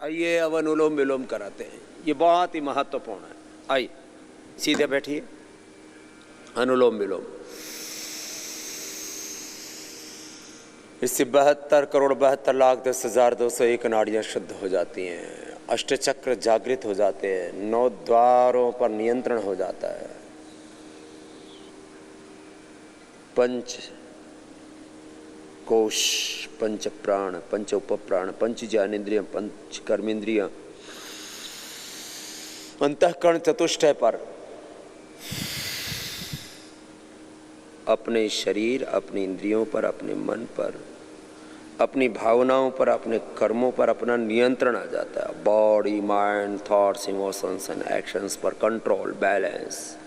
आइए अब अनुलोम विलोम कराते हैं, ये बहुत ही महत्वपूर्ण है। आइए सीधे बैठिए, अनुलोम विलोम। इससे 72,72,10,201 नाड़ियाँ शुद्ध हो जाती हैं, अष्टचक्र जागृत हो जाते हैं, 9 द्वारों पर नियंत्रण हो जाता है, पंच कोश, पंच प्राण, पंच उपप्राण, पंच ज्ञानेन्द्रिय, पंच कर्मेंद्रिय, अंतःकरण चतुष्टय पर अपने शरीर, अपनी इंद्रियों पर, अपने मन पर, अपनी भावनाओं पर, अपने कर्मों पर अपना नियंत्रण आ जाता है। Body, mind, thoughts, emotions and actions पर कंट्रोल, बैलेंस,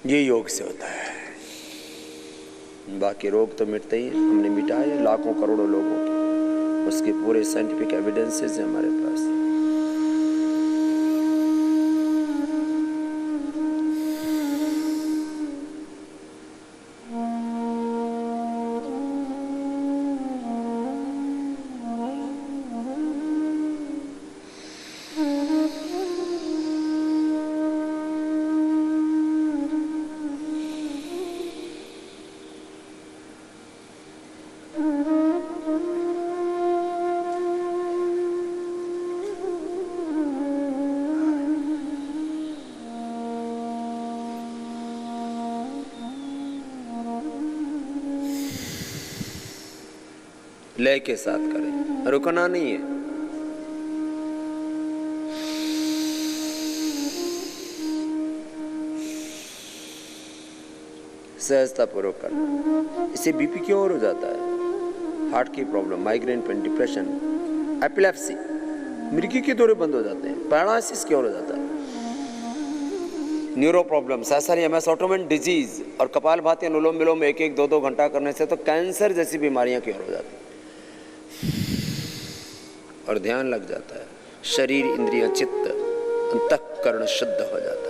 ये योग से होता है। बाकी रोग तो मिटते ही, हमने मिटाए लाखों करोड़ों लोगों के, उसके पूरे साइंटिफिक एविडेंसेस हैं हमारे पास। लय के साथ करें, रुकना नहीं है। सहजता पूर्वक करना। इससे बीपी क्यों और हो जाता है, हार्ट की problem, migraine pain, depression, epilepsy, मृगी के दौरे बंद हो जाते हैं, पैरालिसिस क्यों हो जाता है, neuro problems, SRMS, autoimmune disease और कपालभाति, अनुलोम विलोम 1-1, 2-2 घंटा करने से तो कैंसर जैसी बीमारियां क्यों हो जाती हैं और ध्यान लग जाता है, शरीर, इंद्रिय, चित्त, अंतःकरण शुद्ध हो जाता है।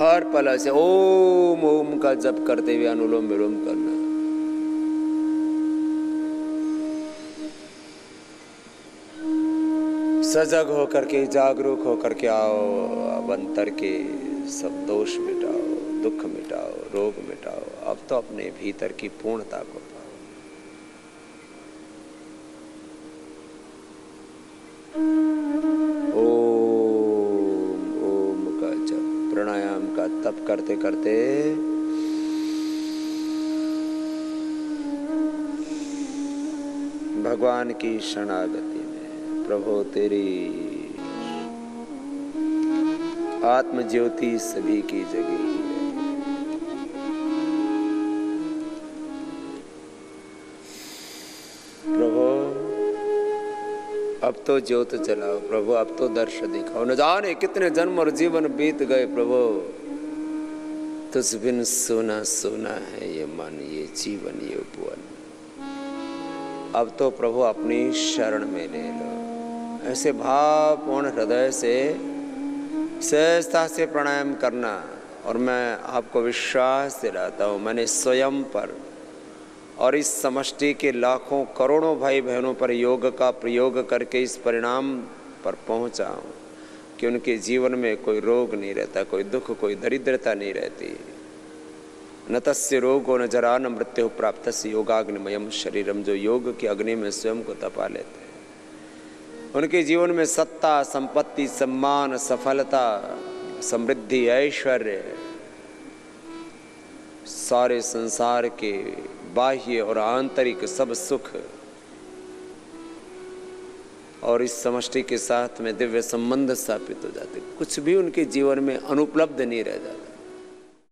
हर पल से ओम ओम का जप करते हुए अनुलोम विलोम करना। सजग होकर के, जागरूक होकर के आओ, अब अंतर के सब दोष मिटाओ, दुख मिटाओ, रोग मिटाओ। अब तो अपने भीतर की पूर्णता को पाओ। प्राणायाम का तप करते करते भगवान की शरणागति में, प्रभु तेरी आत्म ज्योति सभी की जगी है। प्रभु अब तो ज्योत जलाओ, प्रभु अब तो दर्श दिखाओ। न जाने कितने जन्म और जीवन बीत गए प्रभु, तुझ बिन सोना सोना है ये मन, ये जीवन, ये उपवन। अब तो प्रभु अपनी शरण में ले लो। ऐसे भावपूर्ण हृदय से सहजता से प्राणायाम करना। और मैं आपको विश्वास दिलाता हूँ, मैंने स्वयं पर और इस समष्टि के लाखों करोड़ों भाई बहनों पर योग का प्रयोग करके इस परिणाम पर पहुंचा हूं कि उनके जीवन में कोई रोग नहीं रहता, कोई दुख, कोई दरिद्रता नहीं रहती। न तस्य रोगो न जरा न मृत्यु प्राप्तस्य योगाग्निमयम शरीरम। जो योग की अग्नि में स्वयं को तपा लेते हैं, उनके जीवन में सत्ता, संपत्ति, सम्मान, सफलता, समृद्धि, ऐश्वर्य, सारे संसार के बाह्य और आंतरिक सब सुख और इस समष्टि के साथ में दिव्य संबंध स्थापित हो जाते, कुछ भी उनके जीवन में अनुपलब्ध नहीं रह जाता।